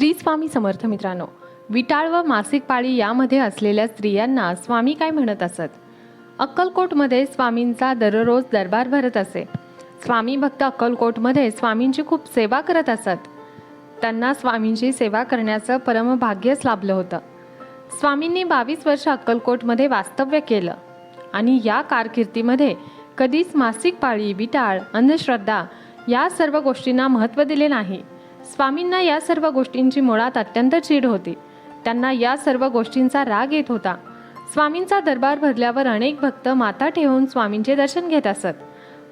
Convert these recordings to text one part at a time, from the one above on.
श्री स्वामी समर्थ मित्रांनो, विटाळ व मासिक पाळी यामध्ये असलेल्या स्त्रियांना स्वामी काय म्हणत असत? अक्कलकोटमध्ये स्वामींचा दररोज दरबार भरत असे. स्वामी भक्त अक्कलकोटमध्ये स्वामींची खूप सेवा करत असत. त्यांना स्वामींची सेवा करण्याचं परमभाग्यच लाभलं होतं. स्वामींनी 22 वर्ष अक्कलकोटमध्ये वास्तव्य केलं आणि या कारकिर्दीमध्ये कधीच मासिक पाळी, विटाळ, अंधश्रद्धा या सर्व गोष्टींना महत्त्व दिले नाही. स्वामींना या सर्व गोष्टींची मुळात अत्यंत चीड होती. त्यांना या सर्व गोष्टींचा राग येत होता. स्वामींचा दरबार भरल्यावर अनेक भक्त माथा ठेवून स्वामींचे दर्शन घेत असत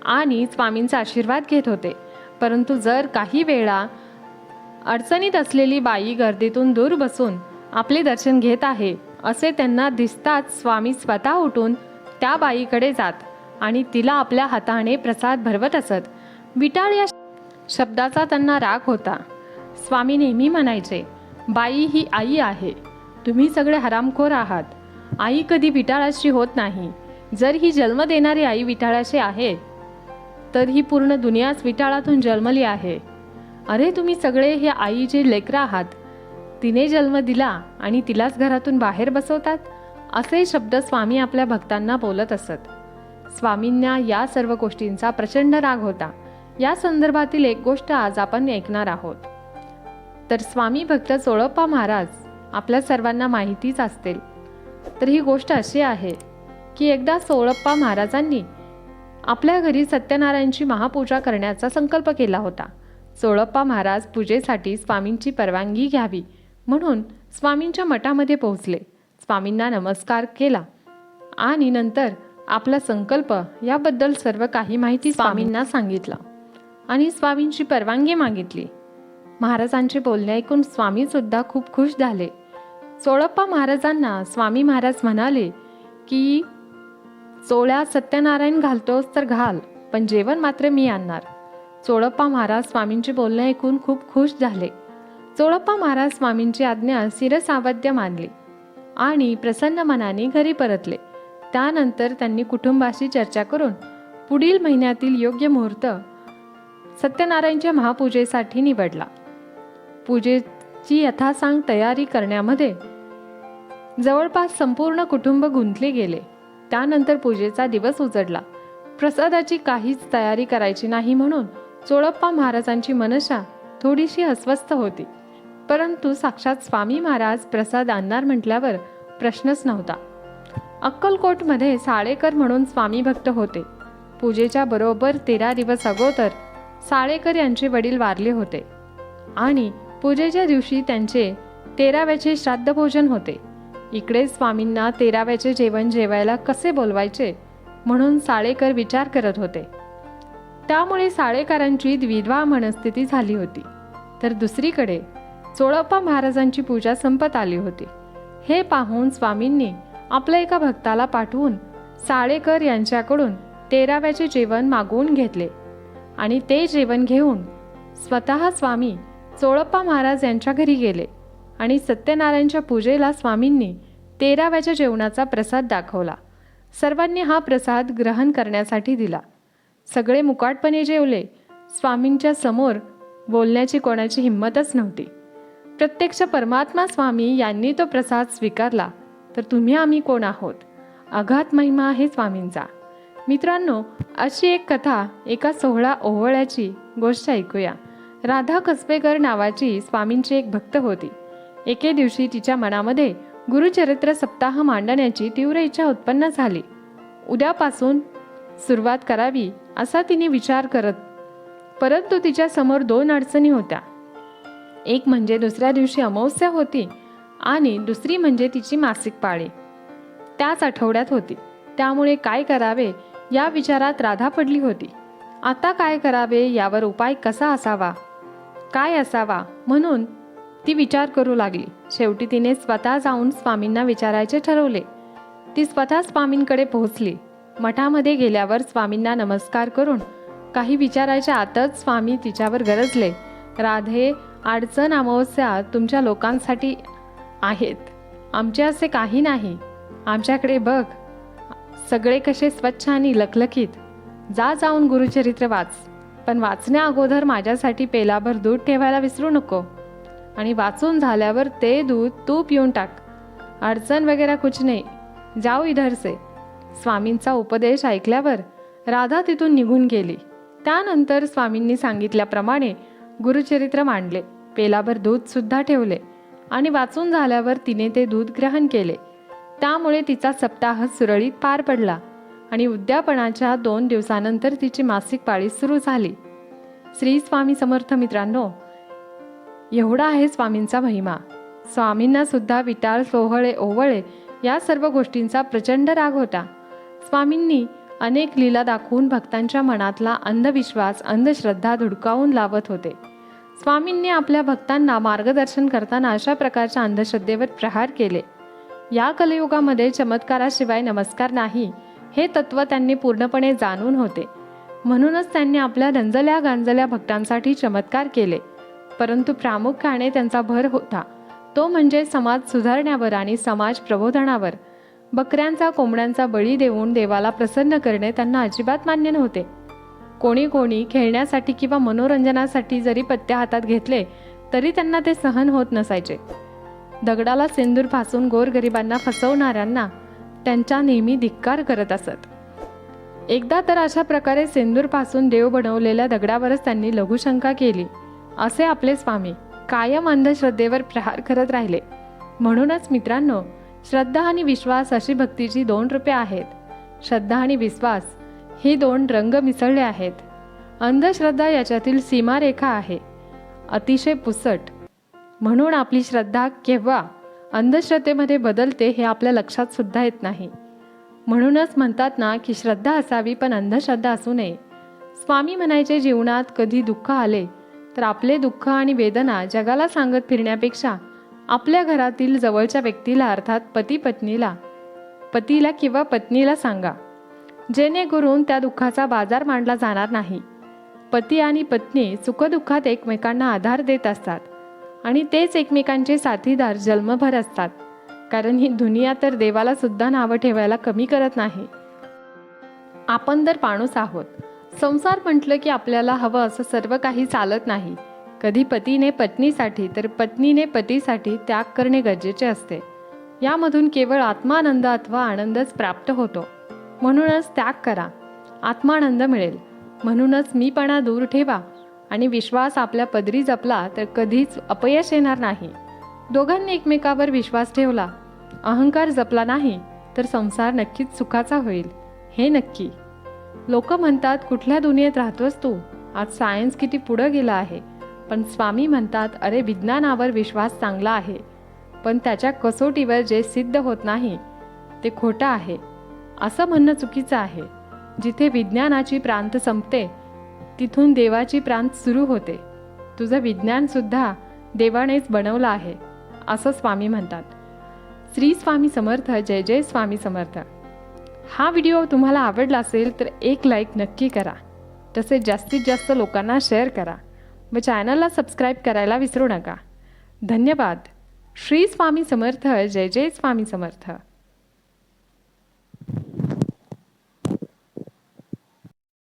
आणि स्वामींचा आशीर्वाद घेत होते. परंतु जर काही वेळा अडचणीत असलेली बाई गर्दीतून दूर बसून आपले दर्शन घेत आहे असे त्यांना दिसताच स्वामी स्वतः उठून त्या बाईकडे जात आणि तिला आपल्या हाताने प्रसाद भरवत असत. विटाळ या शब्दाचा त्यांना राग होता. स्वामी नेहमी म्हणायचे, बाई ही आई आहे, तुम्ही सगळे हरामखोर आहात. आई कधी विटाळाची होत नाही. जर ही जन्म देणारी आई विटाळाची आहे तर ही पूर्ण दुनियाच विटाळातून जन्मली आहे. अरे तुम्ही सगळे हे आईचे लेकरं आहात. तिने जन्म दिला आणि तिलाच घरातून बाहेर बसवतात. असे शब्द स्वामी आपल्या भक्तांना बोलत असत. स्वामींना या सर्व गोष्टींचा प्रचंड राग होता. या संदर्भातील एक गोष्ट आज आपण ऐकणार आहोत. तर स्वामी भक्त चोळप्पा महाराज आपल्या सर्वांना माहितीच असतील. तर ही गोष्ट अशी आहे की एकदा चोळप्पा महाराजांनी आपल्या घरी सत्यनारायणची महापूजा करण्याचा संकल्प केला होता. चोळप्पा महाराज पूजेसाठी स्वामींची परवानगी घ्यावी म्हणून स्वामींच्या मठामध्ये पोहोचले. स्वामींना नमस्कार केला आणि नंतर आपला संकल्प याबद्दल सर्व काही माहिती स्वामींना सांगितलं आणि स्वामींची परवानगी मागितली. महाराजांचे बोलणे ऐकून स्वामी सुद्धा खूप खुश झाले. चोळप्पा महाराजांना स्वामी महाराज म्हणाले की चोळ्या सत्यनारायण घालतोस तर घाल, पण जेवण मात्र मी आणणार. चोळप्पा महाराज स्वामींचे बोलणे ऐकून खूप खुश झाले. चोळप्पा महाराज स्वामींची आज्ञा शिरसावद्य मानली आणि प्रसन्न मनाने घरी परतले. त्यानंतर त्यांनी कुटुंबाशी चर्चा करून पुढील महिन्यातील योग्य मुहूर्त सत्यनारायणच्या महापूजेसाठी निवडला. पूजेची यथासांग तयारी करण्यामध्ये जवळपास संपूर्ण कुटुंब गुंतले गेले. त्यानंतर पूजेचा दिवस उजडला. प्रसादाची काहीच तयारी करायची नाही म्हणून चोळप्पा महाराजांची मनशा थोडीशी अस्वस्थ होती. परंतु साक्षात स्वामी महाराज प्रसाद आणणार म्हटल्यावर प्रश्नच नव्हता. अक्कलकोटमध्ये साळेकर म्हणून स्वामी भक्त होते. पूजेच्या बरोबर 13 दिवस अगोदर साळेकर यांचे वडील वारले होते आणि पूजेच्या दिवशी त्यांचे 13व्याचे श्राद्ध भोजन होते. इकडे स्वामींना 13व्याचे जेवण जेवायला कसे बोलवायचे म्हणून साळेकर विचार करत होते. त्यामुळे साळेकरांची द्विधा मनस्थिती झाली होती. तर दुसरीकडे चोळप्पा महाराजांची पूजा संपत आली होती. हे पाहून स्वामींनी आपल्या एका भक्ताला पाठवून साळेकर यांच्याकडून 13व्याचे जेवण मागवून घेतले आणि ते जेवण घेऊन स्वतः स्वामी चोळप्पा महाराज यांच्या घरी गेले आणि सत्यनारायणच्या पूजेला स्वामींनी 13व्याच्या जेवणाचा प्रसाद दाखवला. सर्वांनी हा प्रसाद ग्रहण करण्यासाठी दिला. सगळे मुकाटपणे जेवले. स्वामींच्या समोर बोलण्याची कोणाची हिंमतच नव्हती. प्रत्यक्ष परमात्मा स्वामी यांनी तो प्रसाद स्वीकारला. तर तुम्ही आम्ही कोण आहोत? अगाध महिमा आहे स्वामींचा. मित्रांनो, अशी एक कथा एका 16 ओवळ्याची गोष्ट ऐकूया. राधा कसबेकर नावाची स्वामींची एक भक्त होती. एके दिवशी तिच्या मनामध्ये गुरुचरित्र सप्ताह मांडण्याची तीव्र इच्छा उत्पन्न झाली. उद्यापासून सुरुवात करावी असा तिने विचार करत, परंतु तिच्या समोर 2 अडचणी होत्या. एक म्हणजे दुसऱ्या दिवशी अमावस्या होती आणि दुसरी म्हणजे तिची मासिक पाळी त्याच आठवड्यात होती. त्यामुळे काय करावे या विचारात राधा पडली होती. आता काय करावे यावर उपाय कसा असावा, काय असावा म्हणून ती विचार करू लागली. शेवटी तिने स्वतः जाऊन स्वामींना विचारायचे ठरवले. ती स्वतः स्वामींकडे पोहोचली. मठामध्ये गेल्यावर स्वामींना नमस्कार करून काही विचारायच्या आतच स्वामी तिच्यावर गरजले. राधे, अडचण अमावस्या तुमच्या लोकांसाठी आहेत, आमचे असे काही नाही. आमच्याकडे बघ, सगळे कसे स्वच्छ आणि लखलखीत. जाऊन गुरुचरित्र वाच, पण वाचण्या अगोदर माझ्यासाठी पेलाभर दूध ठेवायला विसरू नको. आणि वाचून झाल्यावर ते दूध तू पिऊन टाक. अडचण वगैरे कुछ नाही, जाऊ इधर से. स्वामींचा उपदेश ऐकल्यावर राधा तिथून निघून गेली. त्यानंतर स्वामींनी सांगितल्याप्रमाणे गुरुचरित्र मांडले, पेलाभर दूधसुद्धा ठेवले आणि वाचून झाल्यावर तिने ते दूध ग्रहण केले. त्यामुळे तिचा सप्ताह सुरळीत पार पडला आणि उद्यापनाच्या 2 दिवसानंतर तिची मासिक पाळी सुरू झाली. श्री स्वामी समर्थ. मित्रांनो, एवढा आहे स्वामींचा महिमा. स्वामींना सुद्धा विटाळ, सोहळे, ओवळे या सर्व गोष्टींचा प्रचंड राग होता. स्वामींनी अनेक लीला दाखवून भक्तांच्या मनातला अंधविश्वास, अंधश्रद्धा धुडकावून लावत होते. स्वामींनी आपल्या भक्तांना मार्गदर्शन करताना अशा प्रकारच्या अंधश्रद्धेवर प्रहार केले. या कलियुगामध्ये चमत्काराशिवाय नमस्कार नाही हे तत्त्व त्यांनी पूर्णपणे जाणून होते. म्हणूनच त्यांनी आपल्या रंजल्या गांजल्या भक्तांसाठी चमत्कार केले. परंतु प्रामुख्याने त्यांचा भर होता तो म्हणजे समाज सुधारण्यावर आणि समाज प्रबोधनावर. बकऱ्यांचा, कोंबड्यांचा बळी देऊन देवाला प्रसन्न करणे त्यांना अजिबात मान्य नव्हते. कोणी खेळण्यासाठी किंवा मनोरंजनासाठी जरी पत्ते हातात घेतले तरी त्यांना ते सहन होत नसायचे. दगडाला सिंदूर फासून गोरगरिबांना फसवणाऱ्यांना त्यांच्या नेहमी धिक्कार करत असत. एकदा तर अशा प्रकारे सिंदूर फासून देव बनवलेल्या दगडावरच त्यांनी लघुशंका केली. असे आपले स्वामी कायम अंधश्रद्धेवर प्रहार करत राहिले. म्हणूनच मित्रांनो, श्रद्धा आणि विश्वास अशी भक्तीची 2 रूपे आहेत. श्रद्धा आणि विश्वास ही 2 रंग मिसळले आहेत. अंधश्रद्धा याच्यातील सीमारेखा आहे, अतिशय पुसट. म्हणून आपली श्रद्धा केव्हा अंधश्रद्धेमध्ये बदलते हे आपल्या लक्षात सुद्धा येत नाही. म्हणूनच म्हणतात ना की श्रद्धा असावी पण अंधश्रद्धा असू नये. स्वामी म्हणायचे, जीवनात कधी दुःख आले तर आपले दुःख आणि वेदना जगाला सांगत फिरण्यापेक्षा आपल्या घरातील जवळच्या व्यक्तीला, अर्थात पतीला किंवा पत्नीला सांगा, जेणेकरून त्या दुःखाचा बाजार मांडला जाणार नाही. पती आणि पत्नी सुखदुःखात एकमेकांना आधार देत असतात आणि तेच एकमेकांचे साथीदार जन्मभर असतात. कारण ही दुनिया तर देवाला सुद्धा नावं ठेवायला कमी करत नाही. आपण तर माणूस आहोत. संसार म्हटलं की आपल्याला हवं असं सर्व काही चालत नाही. कधी पतीने पत्नीसाठी तर पत्नीने पतीसाठी त्याग करणे गरजेचे असते. यामधून केवळ आत्मानंद अथवा आनंदच प्राप्त होतो. म्हणूनच त्याग करा, आत्मानंद मिळेल. म्हणूनच मीपणा दूर ठेवा आणि विश्वास आपल्या पदरी जपला तर कधीच अपयश येणार नाही. दोघांनी एकमेकावर विश्वास ठेवला, अहंकार जपला नाही तर संसार नक्कीच सुखाचा होईल, हे नक्की. लोक म्हणतात, कुठल्या दुनियेत राहतोस तू? आज सायन्स किती पुढं गेला आहे. पण स्वामी म्हणतात, अरे विज्ञानावर विश्वास चांगला आहे, पण त्याच्या कसोटीवर जे सिद्ध होत नाही ते खोटं आहे. असं म्हणणं चुकीचं आहे. जिथे विज्ञानाची प्रांत संपते तिथून देवाची प्रांत सुरू होते. तुझं विज्ञानसुद्धा देवानेच बनवलं आहे, असं स्वामी म्हणतात. श्री स्वामी समर्थ. जय जय स्वामी समर्थ. हा व्हिडिओ तुम्हाला आवडला असेल तर एक लाईक नक्की करा. तसेच जास्तीत जास्त लोकांना शेअर करा व चॅनलला सबस्क्राईब करायला विसरू नका. धन्यवाद. श्री स्वामी समर्थ. जय जय स्वामी समर्थ.